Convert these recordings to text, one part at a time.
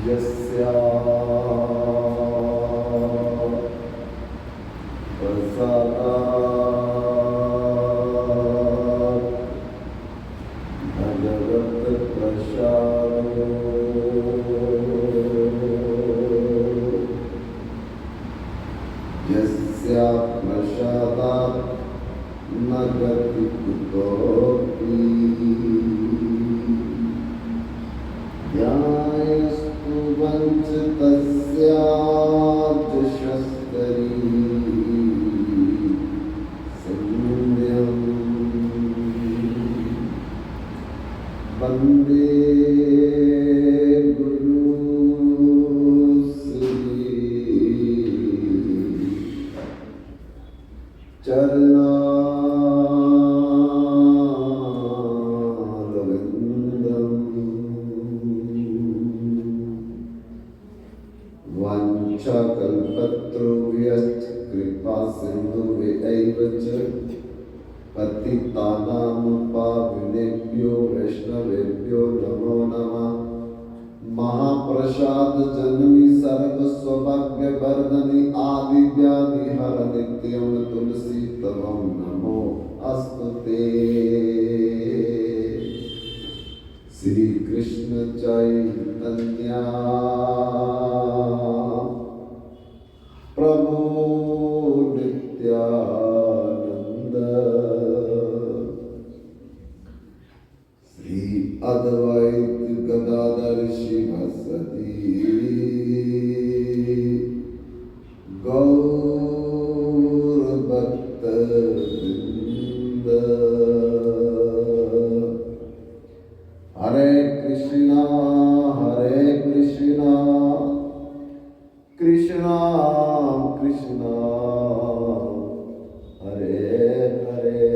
यस्या प्रसादात् भगवत् प्रसादो यस्या प्रसादात् न गति कुतोऽपि ध्यायस्तु वञ्चितस्या यशस्करी संयम् वन्दे गुरु श्री वाञ्छाकल्पतरुभ्यश्च कृपा सिन्धुभ्यैव च पतितानां पावनेभ्यो वैष्णवेभ्यो नमो नमः। महाप्रसाद जननी सर्वसौभाग्यवर्धनी आदिव्याधि हर नित्यं तुलसी तवं नमो अस्तुते। श्री कृष्ण चैतन्य प्रभु नित्यानंद श्री अद्वैत गदाधर शिवसदि गौर भक्त वृंद। हरे कृष्णा कृष्णा कृष्णा हरे हरे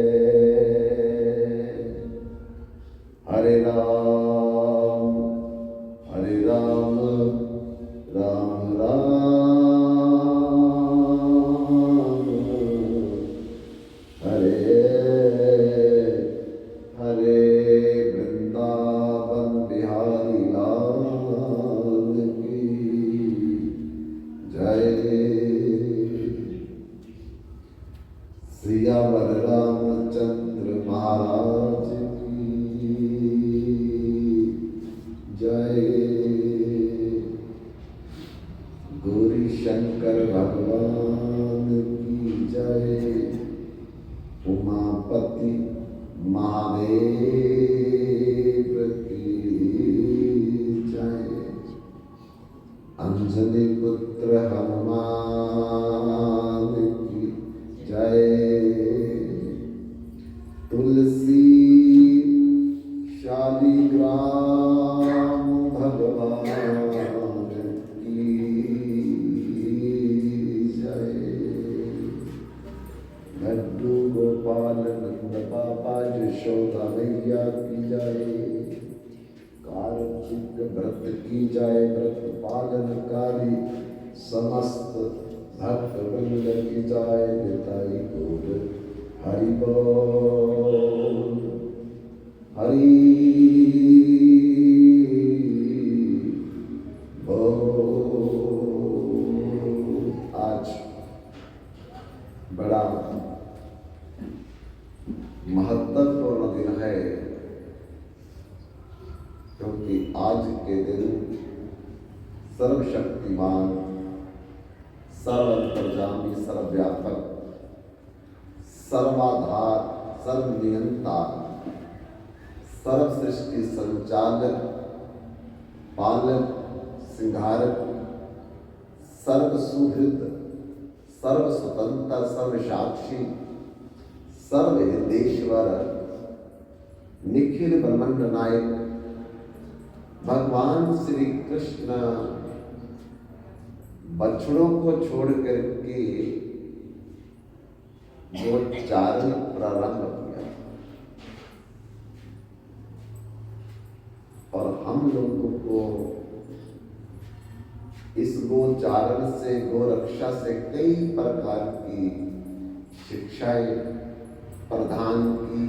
हरे राम राम राम हरे हरे। वृंदावन बिहारी लाल की जय। सियावर रामचंद्र महाराज की जय। गौरी शंकर भगवान की जय। उमापति महादेव की जय। अंजनी पुत्र हनुमान की जय। तुलसी शालिग्राम भगवान की जय। लड्डू गोपाल नंद बाबा यशोदा मैया की जय। कार्तिक व्रत की जय। व्रत पालनकारी समस्त भक्त वृंद की जय। निताई गौर हरि बोल हरि बोल। आज बड़ा महत्वपूर्ण दिन है, क्योंकि आज के दिन सर्वशक्तिमान सर्वअंतर्यामी सर्वव्यापक सर्वाधार सर्वनियंता सर्व सृष्टि संचालक पालक सिंहारक सर्व सुहृद सर्व स्वतंत्र सर्व साक्षी सर्व हृदयेश्वर निखिल ब्रह्मांड नायक भगवान श्री कृष्ण बछड़ों को छोड़ करके गोचारण प्रारंभ किया और हम लोगों को इस गोचारण से गोरक्षा से कई प्रकार की शिक्षाएं प्रदान की।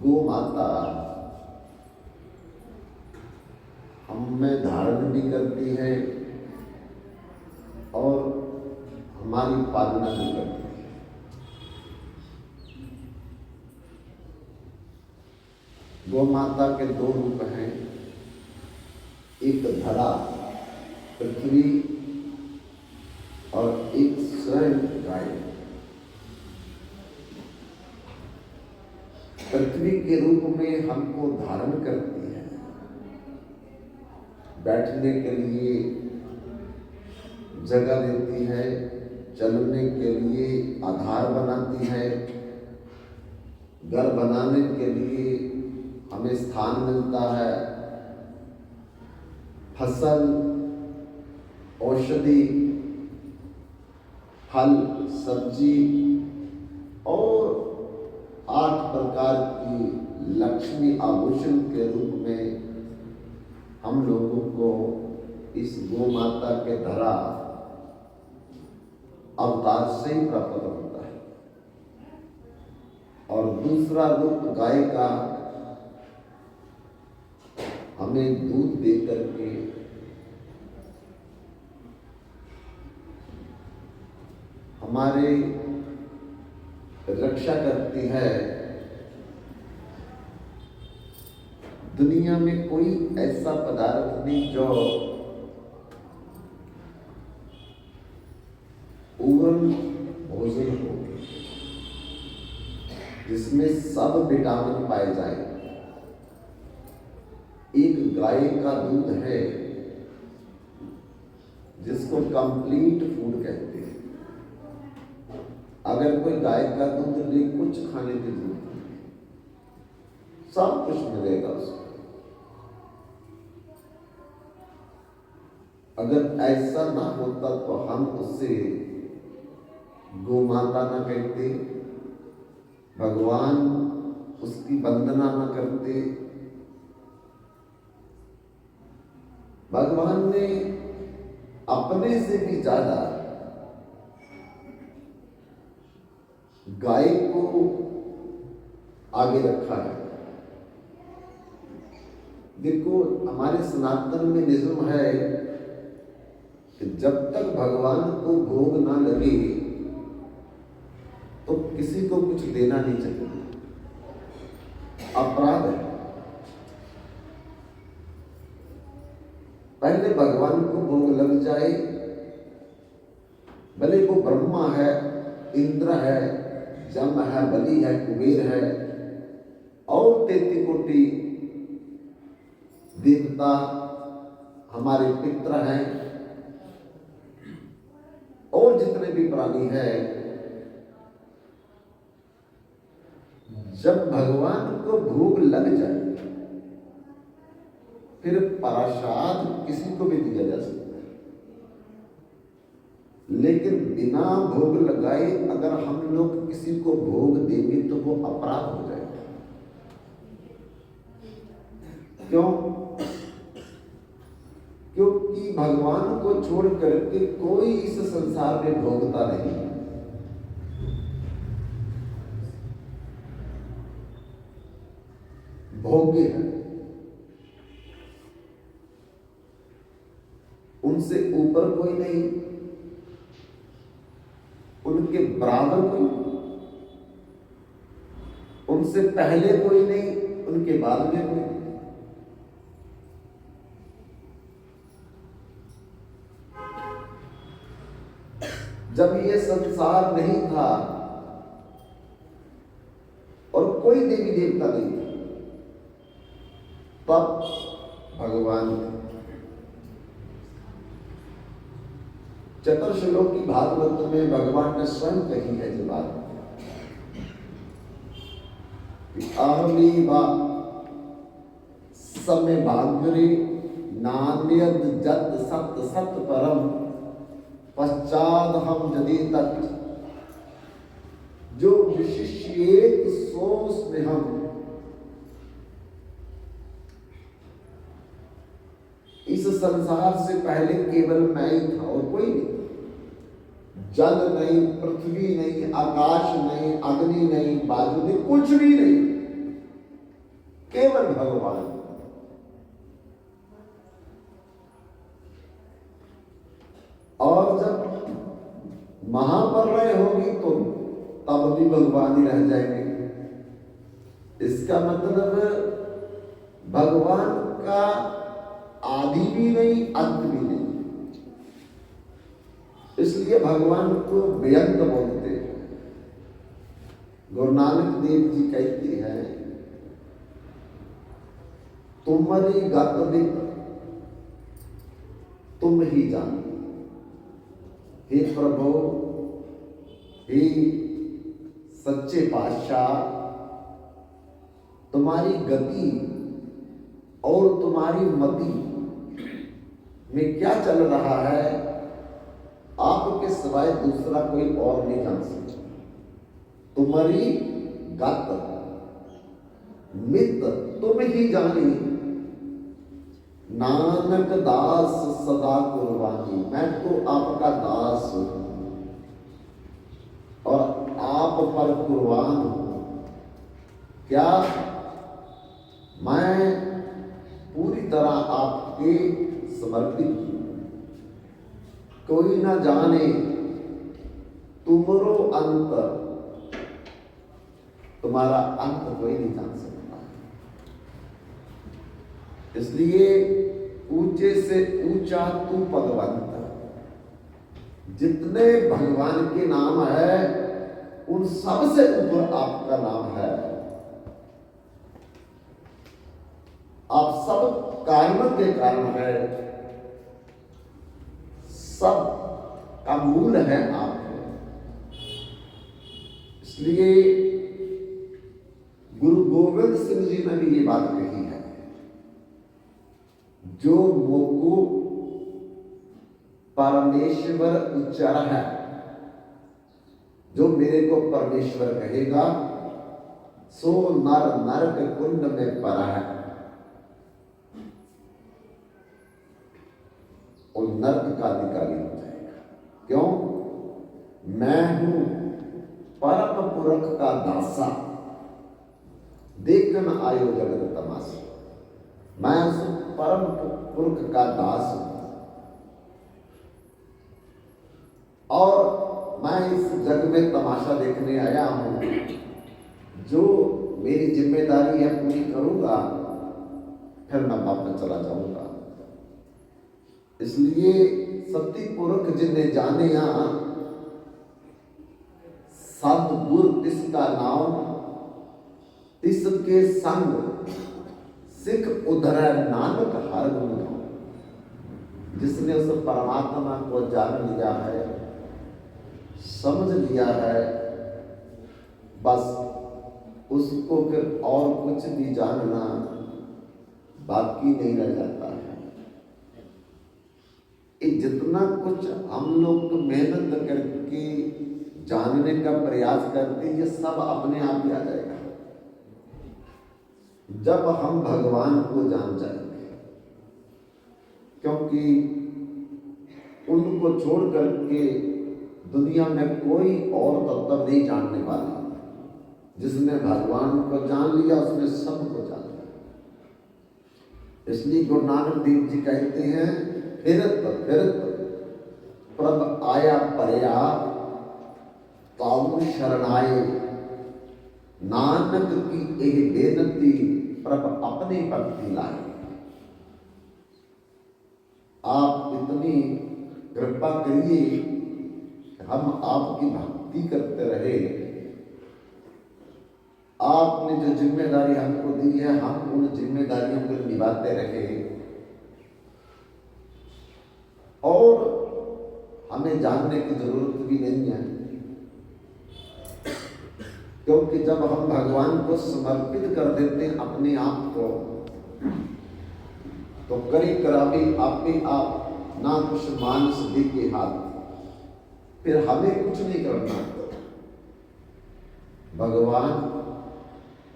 गो माता हम हमें धारण भी करती है और हमारी पालना भी करती है। गौ माता के दो रूप हैं, एक धरा पृथ्वी और एक स्वयं गाय। पृथ्वी के रूप में हमको धारण करती है, बैठने के लिए जगह देती है, चलने के लिए आधार बनाती है, घर बनाने के लिए हमें स्थान मिलता है, फसल, औषधि, फल, सब्जी और 8 प्रकार की लक्ष्मी आभूषण के रूप में हम लोगों को इस गौ माता के धरा अवतार से ही प्राप्त होता है। और दूसरा रूप गाय का हमें दूध दे करके हमारे रक्षा करती है। दुनिया में कोई ऐसा पदार्थ नहीं जो पूर्ण भोजन हो, जिसमें सब विटामिन पाए जाए। एक गाय का दूध है जिसको कंप्लीट फूड कहते हैं। अगर कोई गाय का दूध ले, कुछ खाने की जरूरत नहीं, सब कुछ मिलेगा उसको। अगर ऐसा ना होता तो हम उसे गौ माता ना कहते, भगवान उसकी वंदना ना करते। भगवान ने अपने से भी ज्यादा गाय को आगे रखा है। देखो, हमारे सनातन में नियम है कि जब तक भगवान को भोग ना लगे तो किसी को कुछ देना नहीं चाहिए, अपराध है। पहले भगवान को भोग लग जाए, भले वो ब्रह्मा है, इंद्र है, जम है, बलि है, कुबेर है और 33 कोटि देवता हमारे पितर हैं और जितने भी प्राणी हैं, जब भगवान को भोग लग जाए फिर प्रसाद किसी को भी दिया जा सकता है। लेकिन बिना भोग लगाए अगर हम लोग किसी को भोग देंगे तो वो अपराध हो जाएगा। क्यों? क्योंकि भगवान को छोड़ करके कोई इस संसार में भोगता नहीं है। भोग्य है, उनसे ऊपर कोई नहीं, उनके बराबर कोई, उनसे पहले कोई नहीं, उनके बाद में कोई नहीं। जब ये संसार नहीं था और कोई देवी देवता नहीं था, तब भगवान चतुर्श्लोकी भागवत में भगवान ने स्वयं कही है जो बात, अहमी वा समय भाग्यरे नान्यद जत सत सत परम पश्चाद हम यदि तक जो विशिष्येत सोस में हम। इस संसार से पहले केवल मैं ही था और कोई नहीं। जल नहीं, पृथ्वी नहीं, आकाश नहीं, अग्नि नहीं, वायु नहीं, कुछ भी नहीं, केवल भगवान। और जब महाप्रलय होगी तो तब भी भगवान ही रह जाएंगे। इसका मतलब भगवान का आदि भी नहीं, अंत भी नहीं। इसलिए भगवान को बेअंत बोलते हैं। गुरु नानक देव जी कहते हैं, तुम्हारी गत वित तुम ही जानो। हे प्रभु, हे सच्चे पातशाह, तुम्हारी गति और तुम्हारी मति में क्या चल रहा है, आपके सिवाय दूसरा कोई और नहीं जान सकता। तुम्हारी गत मित तुम ही जानी, नानक दास सदा कुर्बानी। मैं तो आपका दास हूं और आप पर कुर्बान हूं। क्या मैं पूरी तरह आपके समर्पित हूं। कोई ना जाने तुमरो अंत, तुम्हारा अंत कोई नहीं जान सकता। इसलिए ऊंचे से ऊंचा तू भगवंत। जितने भगवान के नाम है उन सब से ऊपर आपका नाम है। आप सब कारण के कारण है, सब का मूल है आप। इसलिए गुरु गोविंद सिंह जी ने भी ये बात कही है, जो मोको परमेश्वर उच्चार है, जो मेरे को परमेश्वर कहेगा सो नर नरक कुंड में परा है और नरक का अधिकारी हो जाएगा। क्यों? मैं हूं परम पुरख का दासा, देखन आयो जगत तमाशा। मैं उस परम पुरख का दास हूं और मैं इस जग में तमाशा देखने आया हूं। जो मेरी जिम्मेदारी है पूरी करूंगा, फिर मैं वापस चला जाऊंगा। इसलिए सती पुरख जिन्हें जाने सतगुर तिसका नाम, तिसके संग सिख उधर नानक हर गुण। जिसने उस परमात्मा को जान लिया है, समझ लिया है, बस उसको फिर और कुछ भी जानना बाकी नहीं रह जाता है। ये जितना कुछ हम लोग मेहनत करके जानने का प्रयास करते हैं, ये सब अपने आप ही आ जाएगा जब हम भगवान को जान जाएंगे। क्योंकि उनको छोड़ करके दुनिया में कोई और तत्व नहीं जानने वाला। जिसने भगवान को जान लिया उसने सबको जान लिया। इसलिए गुरु नानक देव जी कहते हैं, फिरत फिरत प्रभ आया परया, ताऊ शरणाए। नानक की एक बेनती प्रभ अपनी भक्ति लाए। आप इतनी कृपा करिए, हम आपकी भक्ति करते रहे। आपने जो जिम्मेदारी हमको दी है, हम उन जिम्मेदारियों को निभाते रहे और हमें जानने की जरूरत भी नहीं है। क्योंकि जब हम भगवान को समर्पित कर देते हैं अपने आप को, तो करी करावी आपे आप ना कुछ मान सिद्धि के हाथ, फिर हमें कुछ नहीं करना। भगवान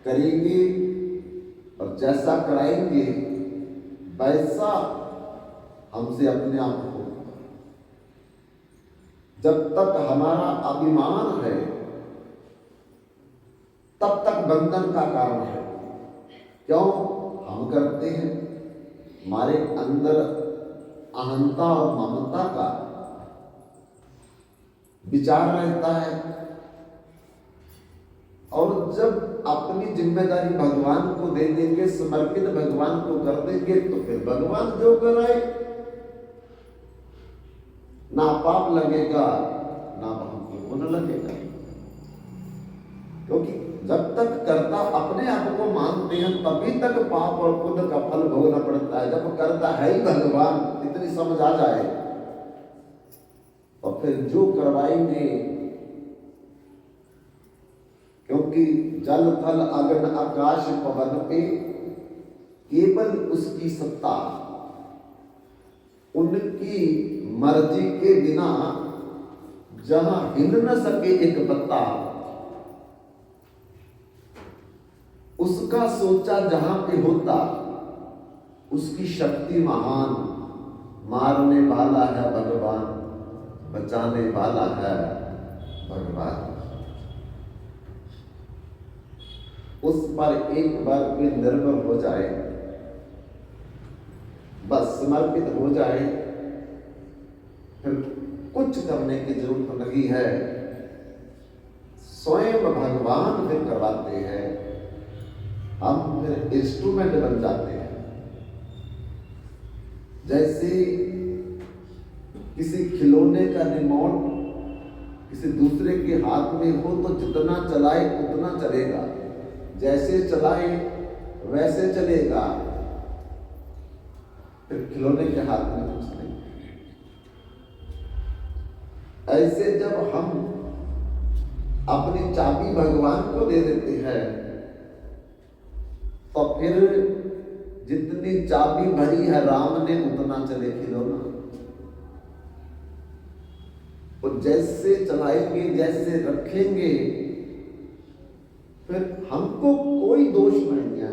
करेंगे और जैसा कराएंगे वैसा हमसे अपने आप को। जब तक हमारा अभिमान है तब तक बंधन का कारण है। क्यों? हम करते हैं, हमारे अंदर अहंता और ममता का विचार रहता है। और जब अपनी जिम्मेदारी भगवान को दे देंगे, समर्पित भगवान को कर देंगे, तो फिर भगवान जो कराए, ना पाप लगेगा ना हमको पुण्य लगेगा। क्योंकि जब तक कर्ता अपने आप को मानते हैं तभी तक पाप और पुण्य का फल भोगना पड़ता है। जब कर्ता है ही भगवान, इतनी समझ आ जाए, तो फिर जो करवाएंगे, क्योंकि जल थल अग्नि आकाश पवन पे केवल उसकी सत्ता, उनकी मर्जी के बिना जहां हिल न सके एक पत्ता, उसका सोचा जहां पे होता, उसकी शक्ति महान। मारने वाला है भगवान, बचाने वाला है भगवान। उस पर एक बार कोई निर्भर हो जाए, बस समर्पित हो जाए, फिर कुछ करने की जरूरत नहीं है। स्वयं भगवान फिर करवाते हैं, हम फिर इंस्ट्रूमेंट बन जाते हैं। जैसे किसी खिलौने का रिमोट किसी दूसरे के हाथ में हो तो जितना चलाए उतना चलेगा, जैसे चलाए वैसे चलेगा, फिर खिलौने के हाथ में कुछ नहीं। ऐसे जब हम अपनी चाबी भगवान को दे देते हैं, तो फिर जितनी चाबी भरी है राम ने उतना चले खिलौना। वो जैसे चलाएंगे, जैसे रखेंगे, फिर हमको कोई दोष नहीं है,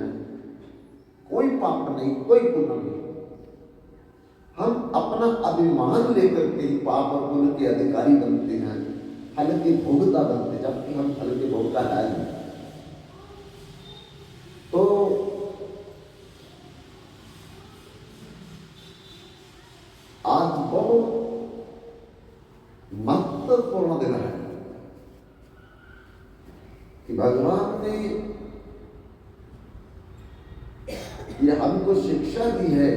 कोई पाप नहीं, कोई पुण्य नहीं। हम अपना अभिमान लेकर के ही पाप और पुण्य के अधिकारी बनते हैं, फल के भोगता बनते, जबकि हम फल के भोगता है नहीं। तो आज बहुत महत्वपूर्ण दिन है कि भगवान ने ये हमको शिक्षा दी है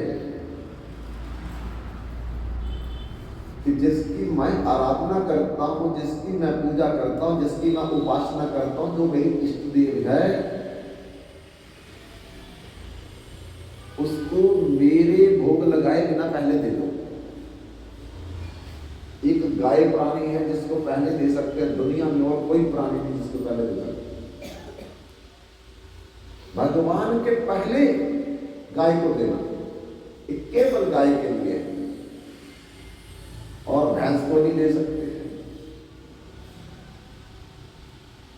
कि जिसकी मैं आराधना करता हूं, जिसकी मैं पूजा करता हूं, जिसकी मैं उपासना करता हूं, जो मेरी इष्ट देव है, उसको मेरे भोग लगाए बिना पहले दे दो। एक गाय प्राणी है जिसको पहले दे सकते हैं, दुनिया में और कोई प्राणी नहीं जिसको पहले दे सकते। भगवान के पहले गाय को देना, एक केवल गाय के लिए, और भैंस को नहीं दे सकते,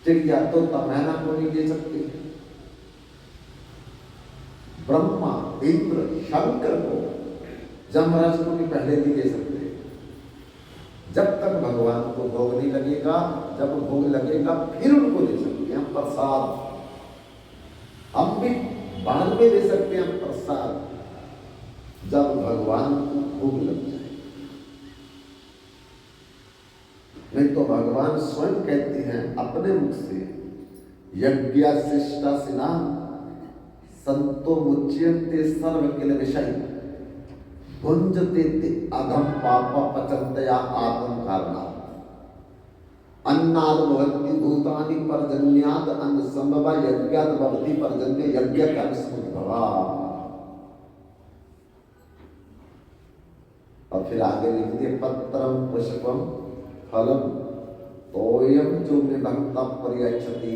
चिड़िया तो मैना को नहीं दे सकते, ब्रह्मा इंद्र शंकर को, जमराज को भी पहले नहीं दे सकते। जब तक भगवान को भोग नहीं लगेगा, जब भोग लगेगा फिर उनको दे सकते हैं प्रसाद। हम भी बाद में दे सकते हैं प्रसाद, जब भगवान को भोग लग जाए। नहीं तो भगवान स्वयं कहते हैं अपने मुख से, यज्ञ शिष्टा सिना संतो मुच्यन्ते सर्व किल विषय भुंजते अधम पापा पचंतया आत्म कारणा अन्नाद भवन्ति भूतानि पर्जन्याद अन्न संभवा यज्ञाद भवति पर्जन्य यज्ञ कर्म समुद्भवा। और फिर आगे लिख दिए पत्रम पुष्पम फलम तोयम जो में भक्ता पर्यक्षति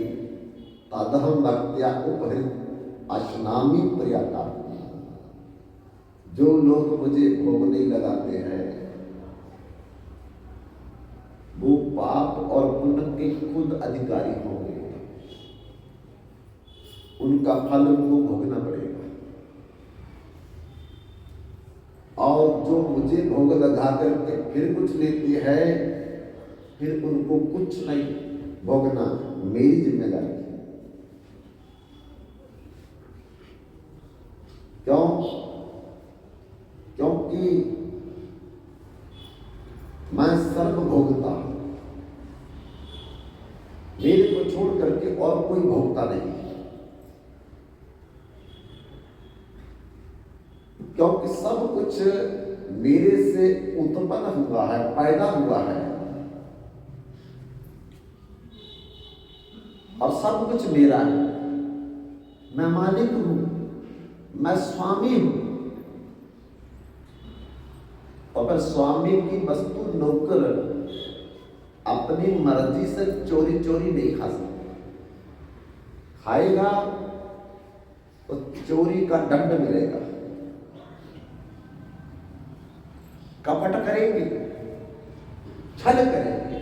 तदहम भक्त्या उपहृत अश्नामी प्रियता। जो लोग मुझे भोग नहीं लगाते हैं वो पाप और पुण्य के खुद अधिकारी होंगे, उनका फल उनको भोगना पड़ेगा। और जो मुझे भोग लगा करके फिर कुछ लेते हैं, फिर उनको कुछ नहीं भोगना मेरी जिम्मेदारी है। क्यों? क्योंकि मैं सर्व भोगता हूं। और कोई भोगता नहीं, क्योंकि सब कुछ मेरे से उत्पन्न हुआ है, पैदा हुआ है, और सब कुछ मेरा है। मैं मालिक हूं, मैं स्वामी हूं। और फिर स्वामी की वस्तु नौकर अपनी मर्जी से चोरी चोरी नहीं खा सकता। खाएगा तो चोरी का दंड मिलेगा। कपट करेंगे, छल करेंगे।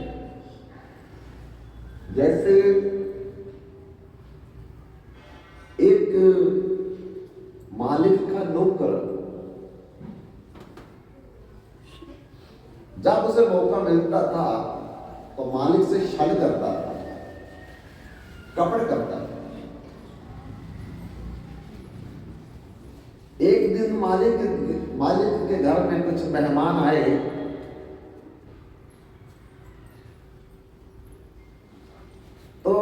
जैसे एक मालिक का नौकर जब उसे मौका मिलता था तो मालिक से छल करता था, कपट करता था। एक दिन मालिक के घर में कुछ मेहमान आए, तो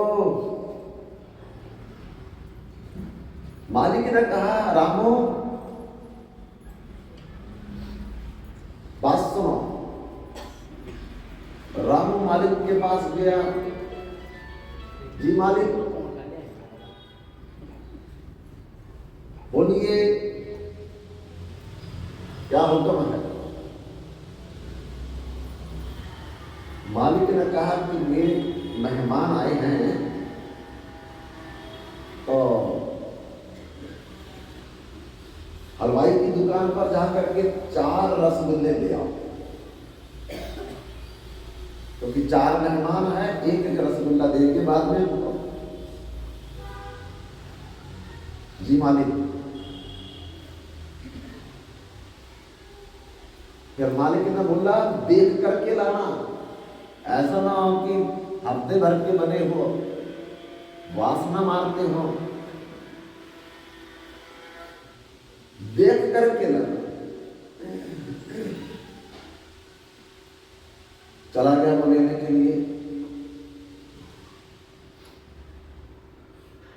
मालिक ने कहा, रामो बात सुनो। रामू मालिक के पास गया। जी मालिक, बोलिए क्या हुक्म है। मालिक ने कहा कि मेरे मेहमान आए हैं, तो हलवाई की दुकान पर जाकर के 4 रसगुल्ले ले आओ, क्योंकि 4 मेहमान हैं, एक एक रसगुल्ला दे के बाद में बताओ। जी मालिक। फिर मालिक ने बोला, देख करके लाना, ऐसा ना हो कि हफ्ते भर के बने हो, वासना मारते हो, देख करके लाना। चला गया वो लेने के लिए,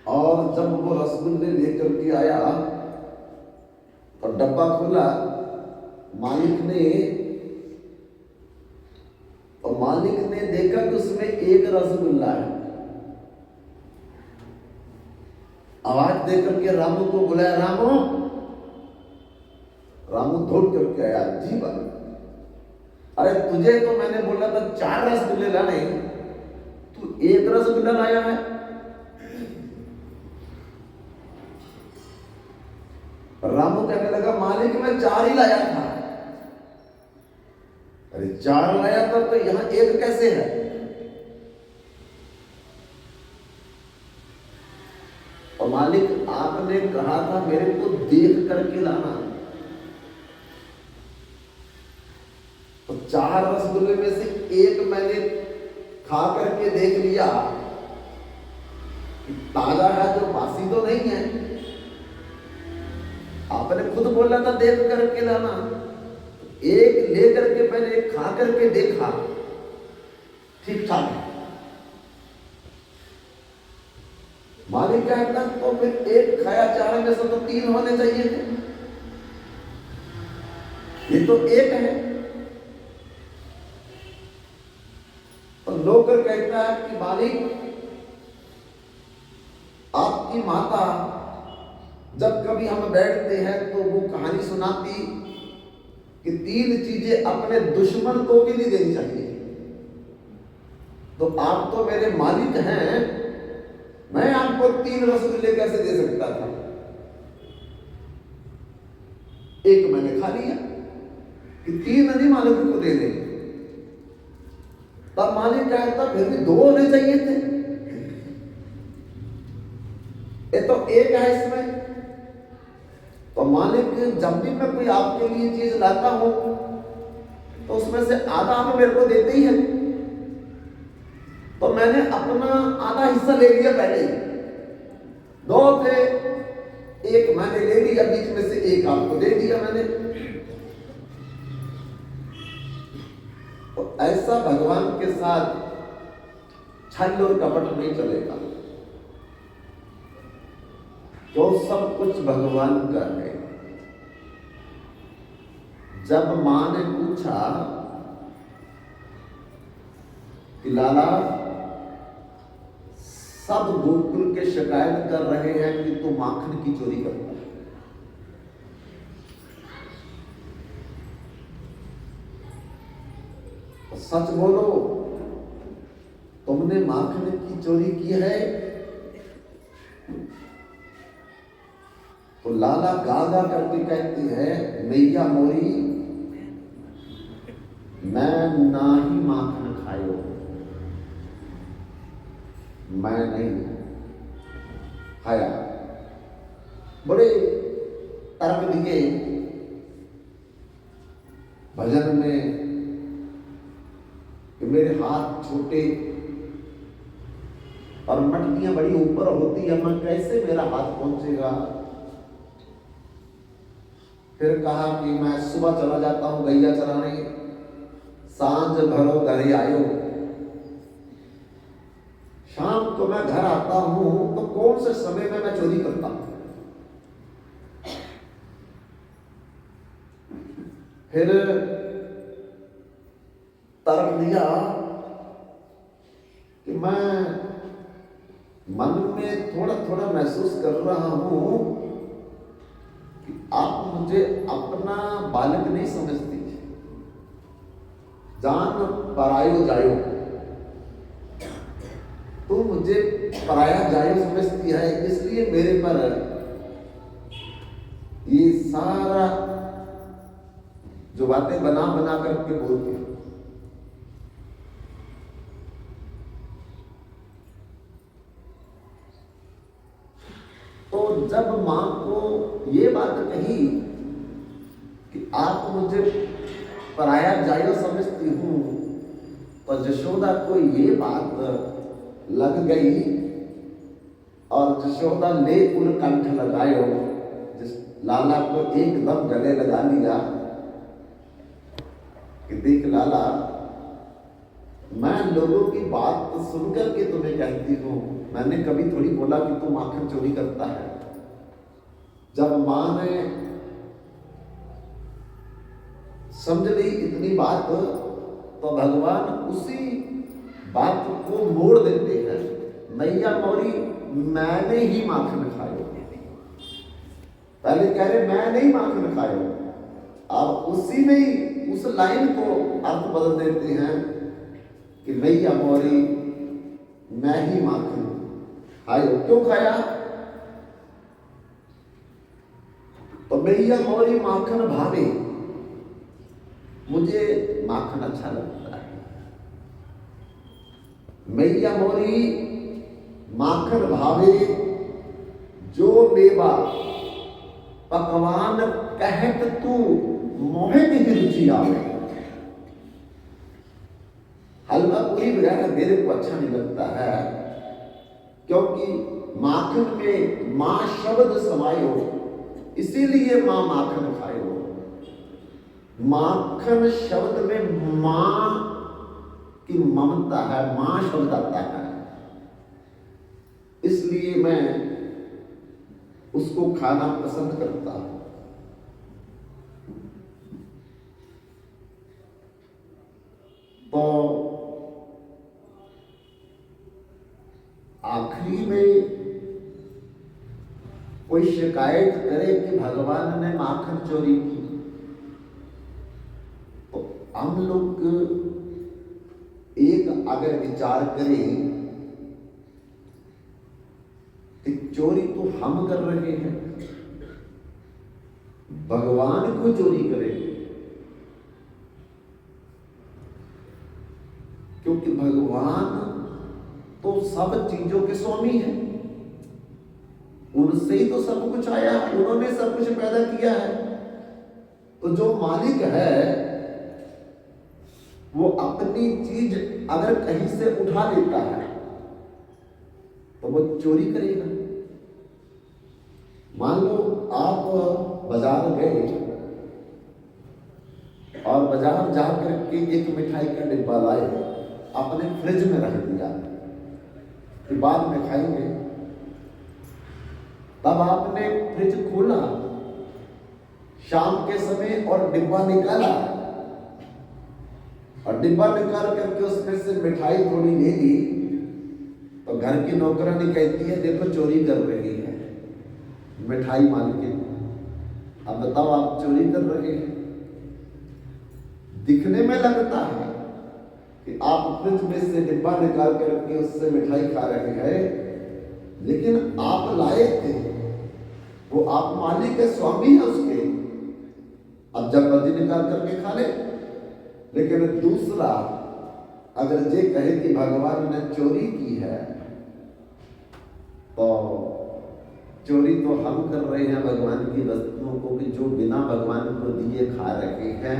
और जब वो रसगुल्ले लेकर के आया और डब्बा खोला, मालिक ने देखा कि उसमें एक रसगुल्ला है। आवाज देकर के रामू को बुलाया, रामू। रामू दौड़ करके आया, जी बाबा। अरे तुझे तो मैंने बोला था 4 रसगुल्ले लाने, तू 1 रसगुल्ला लाया है। रामू कहने लगा, मालिक मैं 4 ही लाया था। अरे 4 लाया था तो यहां 1 कैसे है। और मालिक आपने कहा था मेरे को देख करके लाना, तो 4 रसगुल्ले में से 1 मैंने खा करके देख लिया कि ताजा है, तो बासी तो नहीं है। आपने खुद बोला था देख करके लाना, 1 ले करके मैंने खा करके देखा, ठीक ठाक है। मालिक कहता तो फिर 1 खाया, 4 में से तो 3 होने चाहिए थे, ये तो 1 है। तो नौकर कहता है कि मालिक, आपकी माता जब कभी हम बैठते हैं तो वो कहानी सुनाती कि 3 चीजें अपने दुश्मन को भी नहीं देनी चाहिए। तो आप तो मेरे मालिक हैं, मैं आपको 3 रसगुल्ले कैसे दे सकता था। 1 मैंने खा लिया कि 3 नहीं मालिक को दे दे। तब मालिक कहता फिर भी 2 होने चाहिए थे, ये तो 1 है इसमें। तो मालिक जब भी मैं कोई आपके लिए चीज लाता हूं तो उसमें से आधा आप मेरे को देते ही है, तो मैंने अपना आधा हिस्सा ले लिया पहले ही। 2 थे, 1 मैंने ले लिया, बीच में से 1 आपको दे दिया मैंने। तो ऐसा भगवान के साथ छल और कपट नहीं चलेगा। क्यों सब कुछ भगवान का है। जब मां ने पूछा कि लाला, सब गोकुल के शिकायत कर रहे हैं कि तू माखन की चोरी करता है, तो सच बोलो, तुमने माखन की चोरी की है? तो लाला गागा करके कहती है, मैया मोरी, मैं ना ही माखन खायो, मैं नहीं खाया। बड़े तर्क दिए भजन में कि मेरे हाथ छोटे और मटकियां बड़ी ऊपर होती है, मैं कैसे मेरा हाथ पहुंचेगा। फिर कहा कि मैं सुबह चला जाता हूं गैया चराने, सांझ भरो घर आयो, शाम को मैं घर आता हूं तो कौन से समय में मैं चोरी करता हूं। फिर तर्क दिया कि मैं मन में थोड़ा थोड़ा महसूस कर रहा हूं कि आप मुझे अपना बालक नहीं समझती, जान परायो जायो, तो मुझे पराया जायो समझती है, इसलिए मेरे पर ये सारा जो बातें बना बना करके बोलती है। तो जब मां को ये बात कही कि आप मुझे पराया जायो समझती हूं, तो जशोदा को ये बात लग गई और जशोदा ले उर कंठ लगायो, जिस लाला को एकदम गले लगा लिया कि देख लाला, मैं लोगों की बात सुनकर के तुम्हें कहती हूं, मैंने कभी थोड़ी बोला कि तू माखन चोरी करता है। जब मां ने समझ ली इतनी बात, तो भगवान उसी बात को मोड़ देते हैं, मैया मोरी, मैंने ही माखन खायो। पहले कह रहे मैं नहीं माखन खायो, अब उसी में ही उस लाइन को अर्थ बदल देते हैं कि मैया मोरी, मैं ही माखन खायो। क्यों खाया? तो मैया मोरी माखन भावे, मुझे माखन अच्छा लगता है। मैया मोरी माखन भावे, जो मेवा पकवान कहत तू मोहे नहीं रुचि आवे। हलवा पूरी वगैरह मेरे को अच्छा नहीं लगता है, क्योंकि माखन में मां शब्द समायो, इसीलिए मां माखन खायो। माखन शब्द में मां की ममता है, मां शब्द आता है, इसलिए मैं उसको खाना पसंद करता हूं। तो आखिरी में कोई शिकायत करे कि भगवान ने माखन चोरी की, तो हम लोग एक अगर विचार करें कि चोरी तो हम कर रहे हैं, भगवान को चोरी करेंगे, क्योंकि भगवान तो सब चीजों के स्वामी हैं, उनसे ही तो सब कुछ आया, उन्होंने सब कुछ पैदा किया है। तो जो मालिक है वो अपनी चीज अगर कहीं से उठा लेता है तो वो चोरी करेगा। मान लो आप बाजार गए और बाजार जाकर के एक मिठाई का डिब्बा लाए, अपने फ्रिज में रख दिया कि बाद में खाएंगे। तब आपने फ्रिज खोला शाम के समय और डिब्बा निकाला, और डिब्बा निकाल करके उसमें से मिठाई थोड़ी ले ली, तो घर की नौकरानी कहती है देखो चोरी कर रही है मिठाई मालकिन। अब बताओ आप चोरी कर रहे हैं। दिखने में लगता है कि आप फ्रिज में से डिब्बा निकाल करके उससे मिठाई खा रहे हैं, लेकिन आप लाए थे, वो आप मालिक है, स्वामी है उसके, अब जब मर्जी निकाल करके खा ले। लेकिन दूसरा अगर ये कहे कि भगवान ने चोरी की है, तो चोरी तो हम कर रहे हैं भगवान की वस्तुओं को, कि जो बिना भगवान को दिए खा रहे हैं।